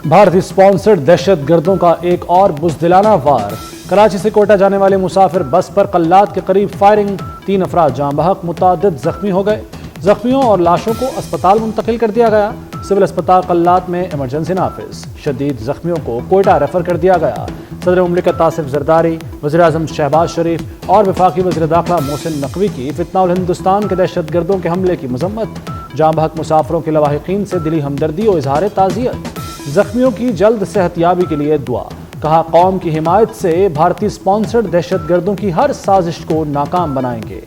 بھارتی سپانسرڈ دہشت گردوں کا ایک اور بزدلانہ وار۔ کراچی سے کوئٹہ جانے والی مسافر بس پر قلات کے قریب فائرنگ، 3 افراد جاں بحق، متعدد زخمی ہو گئے۔ زخمیوں اور لاشوں کو اسپتال منتقل کر دیا گیا۔ سول اسپتال قلات میں ایمرجنسی نافذ، شدید زخمیوں کو کوئٹہ ریفر کر دیا گیا۔ صدر مملکت آصف زرداری، وزیر اعظم شہباز شریف اور وفاقی وزیر داخلہ محسن نقوی کی فتنہ الہندوستان کے دہشت گردوں کے حملے کی مذمت۔ جاں بحق مسافروں کے لواحقین سے دلی ہمدردی و اظہار تعزیت۔ زخمیوں کی جلد صحت یابی کے لیے دعا۔ کہا قوم کی حمایت سے بھارتی سپانسرڈ دہشت گردوں کی ہر سازش کو ناکام بنائیں گے۔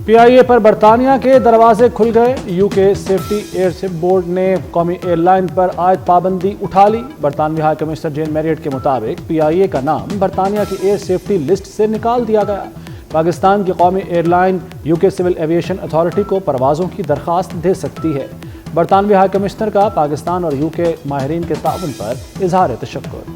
پی آئی اے پر برطانیہ کے دروازے کھل گئے۔ یو کے سیفٹی ایئر بورڈ نے قومی ایئر لائن پر عائد پابندی اٹھا لی۔ برطانوی ہائی کمشنر جین میریٹ کے مطابق پی آئی اے کا نام برطانیہ کی ایئر سیفٹی لسٹ سے نکال دیا گیا۔ پاکستان کی قومی ایئر لائن یو کے سول ایویشن اتھارٹی کو پروازوں کی درخواست دے سکتی ہے۔ برطانوی ہائی کمشنر کا پاکستان اور یو کے ماہرین کے تعاون پر اظہار تشکر۔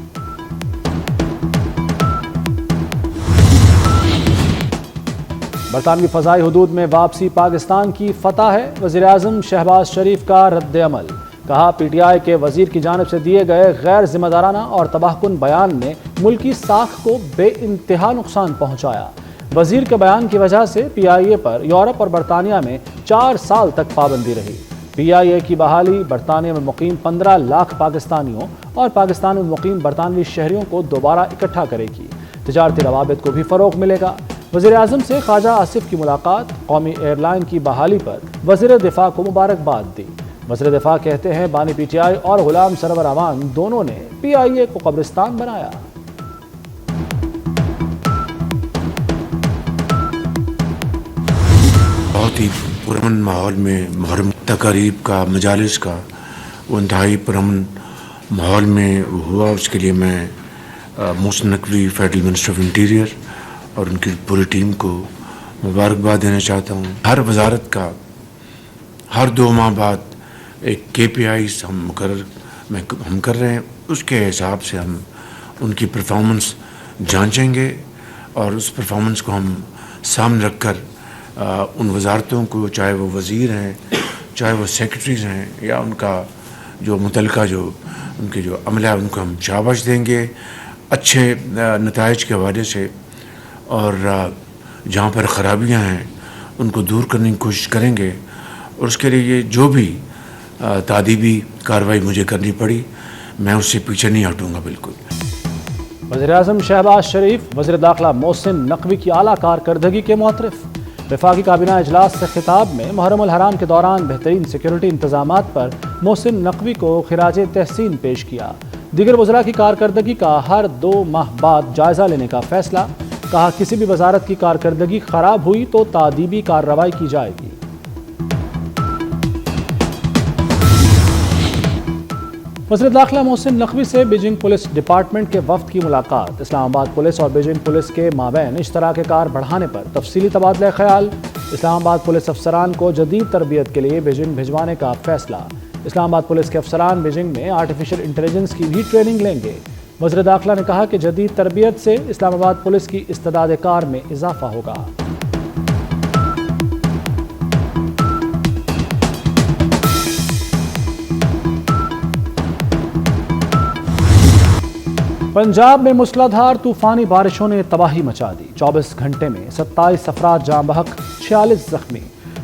برطانوی فضائی حدود میں واپسی پاکستان کی فتح ہے۔ وزیر اعظم شہباز شریف کا رد عمل۔ کہا پی ٹی آئی کے وزیر کی جانب سے دیے گئے غیر ذمہ دارانہ اور تباہ کن بیان نے ملکی ساکھ کو بے انتہا نقصان پہنچایا۔ وزیر کے بیان کی وجہ سے پی آئی اے پر یورپ اور برطانیہ میں 4 سال تک پابندی رہی۔ پی آئی اے کی بحالی برطانیہ میں مقیم 15 لاکھ پاکستانیوں اور پاکستان میں مقیم برطانوی شہریوں کو دوبارہ اکٹھا کرے گی۔ تجارتی روابط کو بھی فروغ ملے گا۔ وزیر اعظم سے خواجہ آصف کی ملاقات، قومی ایئر لائن کی بحالی پر وزیر دفاع کو مبارکباد دی۔ وزیر دفاع کہتے ہیں بانی پی ٹی آئی اور غلام سرور امان دونوں نے پی آئی اے کو قبرستان بنایا۔ بہت ہی پرامن ماحول میں محرم تقاریب کا، مجالس کا وہ انتہائی پرامن ماحول میں ہوا۔ اس کے لیے میں Mohsin Naqvi, federal minister of interior اور ان کی پوری ٹیم کو مبارکباد دینا چاہتا ہوں۔ ہر وزارت کا ہر 2 ماہ بعد ایک کے پی آئیز ہم کر رہے ہیں۔ اس کے حساب سے ہم ان کی پرفارمنس جانچیں گے اور اس پرفارمنس کو ہم سامنے رکھ کر ان وزارتوں کو، چاہے وہ وزیر ہیں، چاہے وہ سیکرٹریز ہیں، یا ان کا جو متعلقہ ان کے جو عملہ ہے، ان کو ہم شاباش دیں گے اچھے نتائج کے حوالے سے، اور جہاں پر خرابیاں ہیں ان کو دور کرنے کی کوشش کریں گے، اور اس کے لیے جو بھی تادیبی کارروائی مجھے کرنی پڑی میں اس سے پیچھے نہیں ہٹوں گا۔ بالکل۔ وزیر اعظم شہباز شریف، وزیر داخلہ محسن نقوی کی اعلیٰ کارکردگی کے معترف۔ وفاقی کابینہ اجلاس سے خطاب میں محرم الحرام کے دوران بہترین سیکیورٹی انتظامات پر محسن نقوی کو خراج تحسین پیش کیا۔ دیگر وزراء کی کارکردگی کا ہر 2 ماہ بعد جائزہ لینے کا فیصلہ۔ کہا کسی بھی وزارت کی کارکردگی خراب ہوئی تو تادیبی کارروائی کی جائے گی۔ وزیر داخلہ محسن نقوی سے بیجنگ پولیس ڈپارٹمنٹ کے وفد کی ملاقات۔ اسلام آباد پولیس اور بیجنگ پولیس کے مابین اشتراک کار بڑھانے پر تفصیلی تبادلہ خیال۔ اسلام آباد پولیس افسران کو جدید تربیت کے لیے بیجنگ بھجوانے کا فیصلہ۔ اسلام آباد پولیس کے افسران بیجنگ میں آرٹیفیشل انٹیلیجنس کی بھی ٹریننگ لیں گے۔ وزیر داخلہ نے کہا کہ جدید تربیت سے اسلام آباد پولیس کی استعداد کار میں اضافہ ہوگا۔ پنجاب میں موسلادھار طوفانی بارشوں نے تباہی مچا دی۔ 24 گھنٹے میں 27 افراد جاں بحق، 46 زخمی۔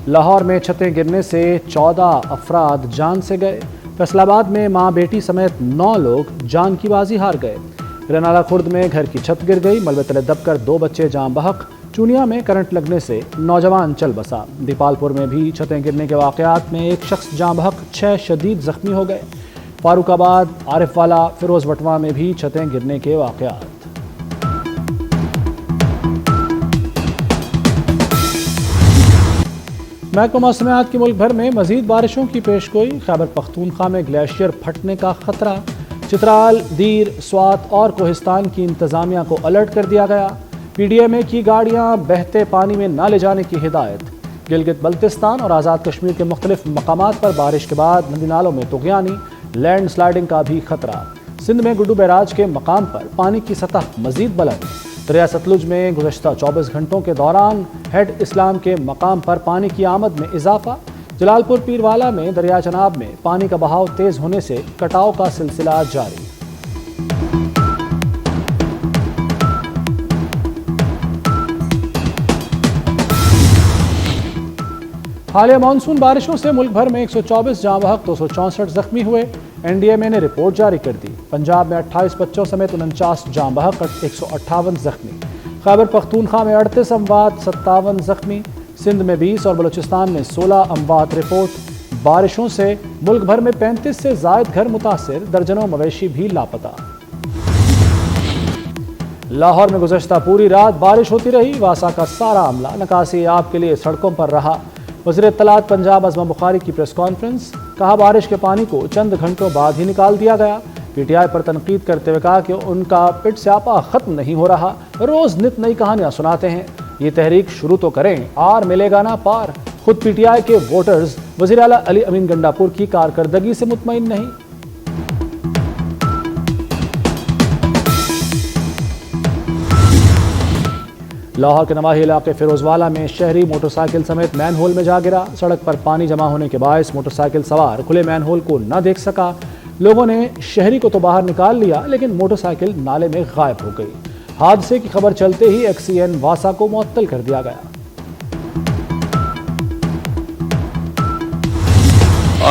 لاہور میں چھتیں گرنے سے 14 افراد جان سے گئے۔ فیصل آباد میں ماں بیٹی سمیت 9 لوگ جان کی بازی ہار گئے۔ رنالہ خرد میں گھر کی چھت گر گئی، ملبے تلے دب کر 2 بچے جاں بحق۔ چونیا میں کرنٹ لگنے سے نوجوان چل بسا۔ دیپال پور میں بھی چھتیں گرنے کے واقعات میں 1 شخص جاں بحق، 6 شدید زخمی ہو گئے۔ فاروق آباد، عارف والا، فیروز وٹوا میں بھی چھتیں گرنے کے واقعات۔ محکمہ موسمیات کی ملک بھر میں مزید بارشوں کی پیشگوئی۔ خیبر پختونخوا میں گلیشیئر پھٹنے کا خطرہ۔ چترال، دیر، سوات اور کوہستان کی انتظامیہ کو الرٹ کر دیا گیا۔ پی ڈی اے میں کی گاڑیاں بہتے پانی میں نہ لے جانے کی ہدایت۔ گلگت بلتستان اور آزاد کشمیر کے مختلف مقامات پر بارش کے بعد ندی نالوں میں طغیانی، لینڈ سلائڈنگ کا بھی خطرہ۔ سندھ میں گڈو بیراج کے مقام پر پانی کی سطح مزید بلند۔ دریا ستلج میں گزشتہ 24 گھنٹوں کے دوران ہیڈ اسلام کے مقام پر پانی کی آمد میں اضافہ۔ جلال پور پیروالا میں دریا چناب میں پانی کا بہاؤ تیز ہونے سے کٹاؤ کا سلسلہ جاری۔ حالیہ مانسون بارشوں سے ملک بھر میں 124 جاں بحق 264 زخمی ہوئے۔ این ڈی ایم اے نے رپورٹ جاری کر دی۔ پنجاب میں 28 بچوں سمیت 49 جاں بحق 158 زخمی۔ خیبر پختونخوا میں 38 اموات 57 زخمی۔ سندھ میں 20 اور بلوچستان میں 16 اموات رپورٹ۔ بارشوں سے ملک بھر میں 35 سے زائد گھر متاثر، درجنوں مویشی بھی لاپتہ۔ لاہور میں گزشتہ پوری رات بارش ہوتی رہی۔ واسا کا سارا عملہ نکاسی آب کے لیے سڑکوں پر رہا۔ وزیر اطلاعات پنجاب عظمہ بخاری کی پریس کانفرنس، کہا بارش کے پانی کو چند گھنٹوں بعد ہی نکال دیا گیا۔ پی ٹی آئی پر تنقید کرتے ہوئے کہا کہ ان کا پٹ سیاپا ختم نہیں ہو رہا، روز نت نئی کہانیاں سناتے ہیں۔ یہ تحریک شروع تو کریں، آر ملے گا نا پار۔ خود پی ٹی آئی کے ووٹرز وزیر اعلیٰ علی امین گنڈاپور کی کارکردگی سے مطمئن نہیں۔ لاہور کے نواحی علاقے فیروز والا میں شہری موٹر سائیکل سمیت مین ہول میں جا گرا۔ سڑک پر پانی جمع ہونے کے باعث موٹر سائیکل سوار کھلے مین ہول کو نہ دیکھ سکا۔ لوگوں نے شہری کو تو باہر نکال لیا، لیکن موٹر سائیکل نالے میں غائب ہو گئی۔ حادثے کی خبر چلتے ہی ایکس ای این واسا کو معطل کر دیا گیا۔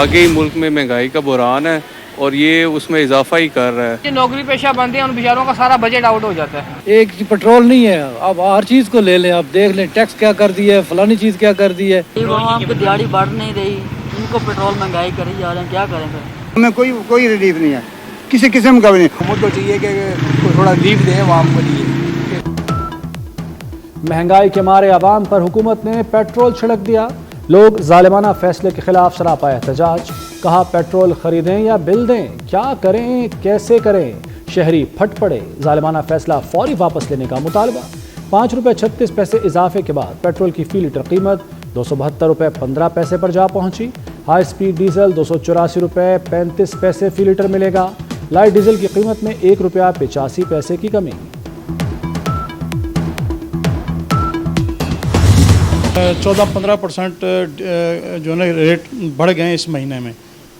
آگے ملک میں مہنگائی کا بحران ہے اور یہ اس میں اضافہ ہی کر رہا ہے۔ نوکری پیشہ بندے ہیں، ان بیچاروں کا سارا بجٹ آؤٹ ہو جاتا ہے۔ ایک پٹرول نہیں ہے، اب ہر چیز کو لے لیں، اب دیکھ لیں ٹیکس کیا کر دی ہے، فلانی چیز کیا کر دی ہے۔ عوام کی دیہڑی بڑھ نہیں رہی، ان کو پٹرول مہنگائی کری جا رہے ہیں، کیا کریں پھر؟ ہمیں کوئی ریلیف نہیں ہے، کسی قسم کا بھی نہیں۔ ہمیں تو چاہیے کہ تھوڑا ریلیف دیں عوام کو لیے۔ مہنگائی کے مارے عوام پر حکومت نے پیٹرول چھڑک دیا۔ لوگ ظالمانہ فیصلے کے خلاف سراپا احتجاج۔ کہا پیٹرول خریدیں یا بل دیں، کیا کریں کیسے کریں۔ شہری پھٹ پڑے، ظالمانہ فیصلہ فوری واپس لینے کا مطالبہ۔ 5 روپے 36 پیسے اضافے کے بعد پیٹرول کی فی لیٹر قیمت 272 روپے 15 پیسے پر جا پہنچی۔ ہائی سپیڈ ڈیزل 284 روپے 35 پیسے فی لیٹر ملے گا۔ لائٹ ڈیزل کی قیمت میں 1 روپیہ 85 پیسے کی کمی۔ 14-15% جو ہے ریٹ بڑھ گئے ہیں اس مہینے میں۔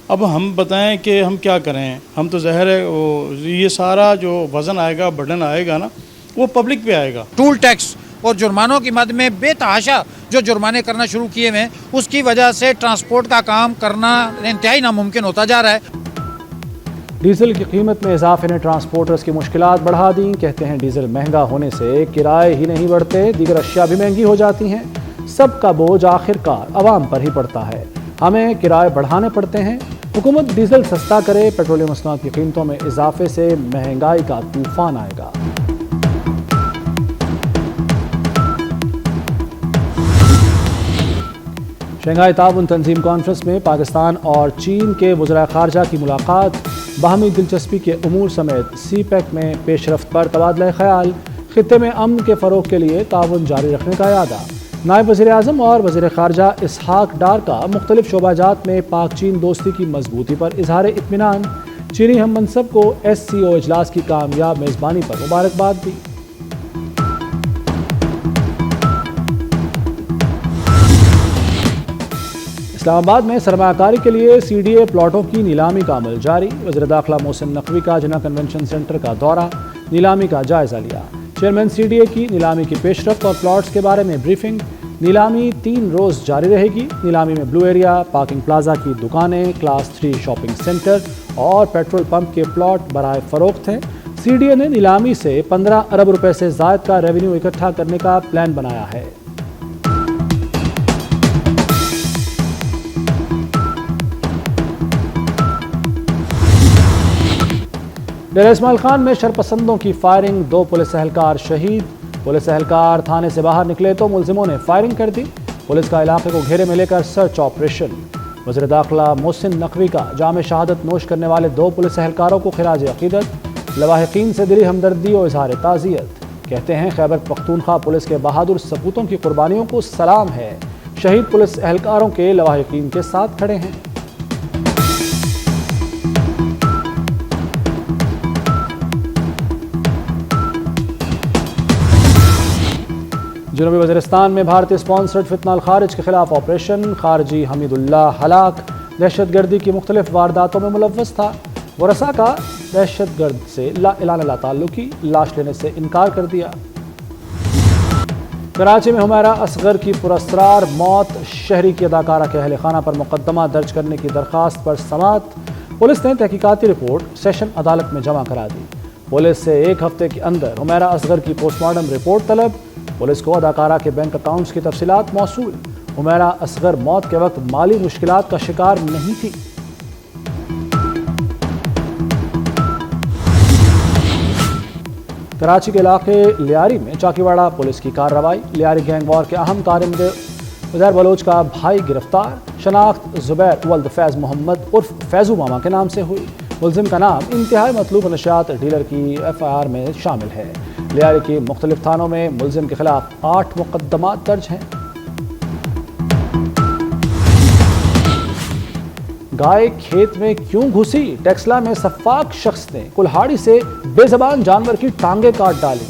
اب ہم بتائیں کہ ہم کیا کریں، ہم تو ظاہر ہے یہ سارا جو وزن آئے گا، برڈن آئے گا نا، وہ پبلک پہ آئے گا۔ ٹول ٹیکس اور جرمانوں کی مد میں بے تحاشا جو جرمانے کرنا شروع کیے ہیں، اس کی وجہ سے ٹرانسپورٹ کا کام کرنا انتہائی ناممکن ہوتا جا رہا ہے۔ ڈیزل کی قیمت میں اضافے نے ٹرانسپورٹرز کی مشکلات بڑھا دیں۔ کہتے ہیں ڈیزل مہنگا ہونے سے کرائے ہی نہیں بڑھتے، دیگر اشیاء بھی مہنگی ہو جاتی ہیں۔ سب کا بوجھ آخر کار عوام پر ہی پڑتا ہے، ہمیں کرائے بڑھانے پڑتے ہیں۔ حکومت ڈیزل سستا کرے، پیٹرولیم مصنوعات کی قیمتوں میں اضافے سے مہنگائی کا طوفان آئے گا۔ شنگھائی تعاون تنظیم کانفرنس میں پاکستان اور چین کے وزراء خارجہ کی ملاقات۔ باہمی دلچسپی کے امور سمیت سی پیک میں پیش رفت پر تبادلہ خیال۔ خطے میں امن کے فروغ کے لیے تعاون جاری رکھنے کا اعادہ۔ نائب وزیر اعظم اور وزیر خارجہ اسحاق ڈار کا مختلف شعبہ جات میں پاک چین دوستی کی مضبوطی پر اظہار اطمینان۔ چینی ہم منصب کو ایس سی او اجلاس کی کامیاب میزبانی پر مبارکباد دی۔ اسلام آباد میں سرمایہ کاری کے لیے سی ڈی اے پلاٹوں کی نیلامی کا عمل جاری۔ وزیر داخلہ محسن نقوی کا جناح کنونشن سینٹر کا دورہ، نیلامی کا جائزہ لیا۔ چیئرمین سی ڈی اے کی نیلامی کی پیش رفت اور پلاٹس کے بارے میں بریفنگ۔ نیلامی 3 روز جاری رہے گی۔ نیلامی میں بلو ایریا، پارکنگ پلازا کی دکانیں، کلاس 3 شاپنگ سینٹر اور پیٹرول پمپ کے پلاٹ برائے فروخت ہیں۔ سی ڈی اے نے نیلامی سے 15 ارب روپے سے زائد کا ریونیو اکٹھا کرنے کا پلان بنایا ہے۔ ڈیرہ اسماعیل خان میں شرپسندوں کی فائرنگ، 2 پولیس اہلکار شہید۔ پولیس اہلکار تھانے سے باہر نکلے تو ملزموں نے فائرنگ کر دی۔ پولیس کا علاقے کو گھیرے میں لے کر سرچ آپریشن۔ وزیر داخلہ محسن نقوی کا جام شہادت نوش کرنے والے 2 پولیس اہلکاروں کو خراج عقیدت۔ لواحقین سے دلی ہمدردی اور اظہار تعزیت۔ کہتے ہیں خیبر پختونخوا پولیس کے بہادر سپوتوں کی قربانیوں کو سلام ہے، شہید پولیس اہلکاروں کے لواحقین کے ساتھ کھڑے ہیں۔ جنوبی وزیرستان میں بھارتی اسپانسرڈ فتنہ الخارج کے خلاف آپریشن، خارجی حمید اللہ ہلاک، دہشت گردی کی مختلف وارداتوں میں ملوث تھا، ورثاء کا دہشت گرد سے لا اعلان لا تعلقی، لاش لینے سے انکار کر دیا۔ کراچی میں حمیرہ اصغر کی پراسرار موت، شہری کی اداکارہ کے اہل خانہ پر مقدمہ درج کرنے کی درخواست پر سماعت، پولیس نے تحقیقاتی رپورٹ سیشن عدالت میں جمع کرا دی۔ پولیس سے ایک ہفتے کے اندر حمیرہ اصغر کی پوسٹ مارٹم رپورٹ طلب، پولیس کو اداکارہ کے بینک اکاؤنٹس کی تفصیلات موصول۔ حمیرہ اصغر موت کے وقت مالی مشکلات کا شکار نہیں تھی۔ کراچی کے علاقے لیاری میں چاکیواڑہ پولیس کی کارروائی، لیاری گینگ وار کے اہم کارندہ عزیر بلوچ کا بھائی گرفتار، شناخت زبیر ولد فیض محمد عرف فیضو ماما کے نام سے ہوئی، ملزم کا نام انتہائی مطلوب نشیات ڈیلر کی FIR میں شامل ہے۔ لیاری کی مختلف تھانوں میں ملزم کے خلاف 8 مقدمات درج ہیں۔ گائے کھیت میں کیوں گھسی؟ ٹیکسلا میں سفاک شخص نے کلہاڑی سے بے زبان جانور کی ٹانگیں کاٹ ڈالی۔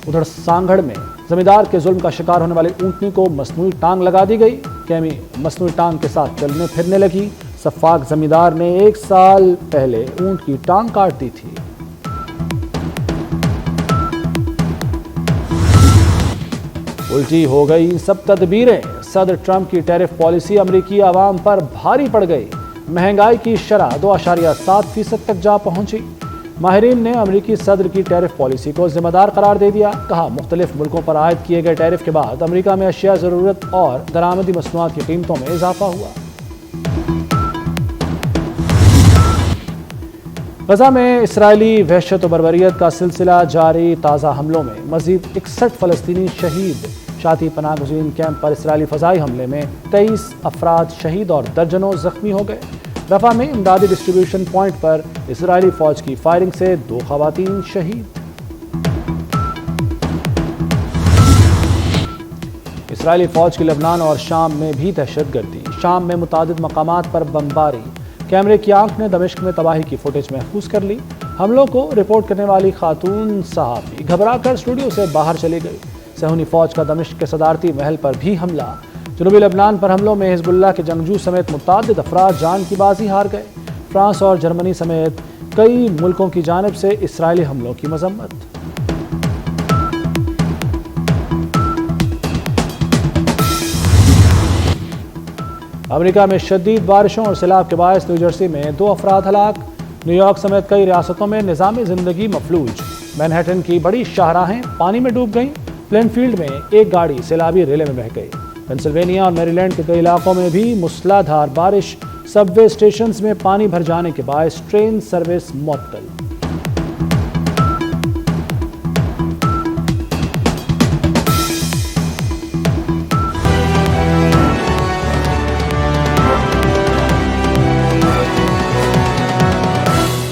ادھر سانگھڑ میں زمیندار کے ظلم کا شکار ہونے والی اونٹنی کو مصنوعی ٹانگ لگا دی گئی، کیمی مصنوعی ٹانگ کے ساتھ چلنے پھرنے لگی۔ سفاک زمیندار نے 1 سال پہلے اونٹ کی ٹانگ کاٹ دی تھی۔ الٹی ہو گئی سب تدبیریں، صدر ٹرمپ کی ٹیرف پالیسی امریکی عوام پر بھاری پڑ گئی، مہنگائی کی شرح 2.7% تک جا پہنچی۔ ماہرین نے امریکی صدر کی ٹیرف پالیسی کو ذمہ دار قرار دے دیا، کہا مختلف ملکوں پر عائد کیے گئے ٹیرف کے بعد امریکہ میں اشیاء ضرورت اور درآمدی مصنوعات کی قیمتوں میں اضافہ ہوا۔ غزہ میں اسرائیلی وحشت و بربریت کا سلسلہ جاری، تازہ حملوں میں مزید 61 فلسطینی شہید۔ شاتی پناہ گزین کیمپ پر اسرائیلی فضائی حملے میں 23 افراد شہید اور درجنوں زخمی ہو گئے۔ رفح میں امدادی ڈسٹریبیوشن پوائنٹ پر اسرائیلی فوج کی فائرنگ سے 2 خواتین شہید۔ اسرائیلی فوج کی لبنان اور شام میں بھی دہشت گردی، شام میں متعدد مقامات پر بمباری، کیمرے کی آنکھ نے دمشق میں تباہی کی فوٹیج محفوظ کر لی۔ حملوں کو رپورٹ کرنے والی خاتون صحافی گھبرا کر اسٹوڈیو سے باہر چلی گئی۔ صہیونی فوج کا دمشق کے صدارتی محل پر بھی حملہ۔ جنوبی لبنان پر حملوں میں حزب اللہ کے جنگجو سمیت متعدد افراد جان کی بازی ہار گئے۔ فرانس اور جرمنی سمیت کئی ملکوں کی جانب سے اسرائیلی حملوں کی مذمت۔ امریکہ میں شدید بارشوں اور سیلاب کے باعث نیو جرسی میں 2 افراد ہلاک، نیو یارک سمیت کئی ریاستوں میں نظام زندگی مفلوج، مینہٹن کی بڑی شاہراہیں پانی میں ڈوب گئیں، پلین فیلڈ میں ایک گاڑی سیلابی ریلے میں بہہ گئی، پینسلوینیا اور میری لینڈ کے کئی علاقوں میں بھی موسلا دھار بارش، سب وے اسٹیشنز میں پانی بھر جانے کے باعث ٹرین سروس معطل۔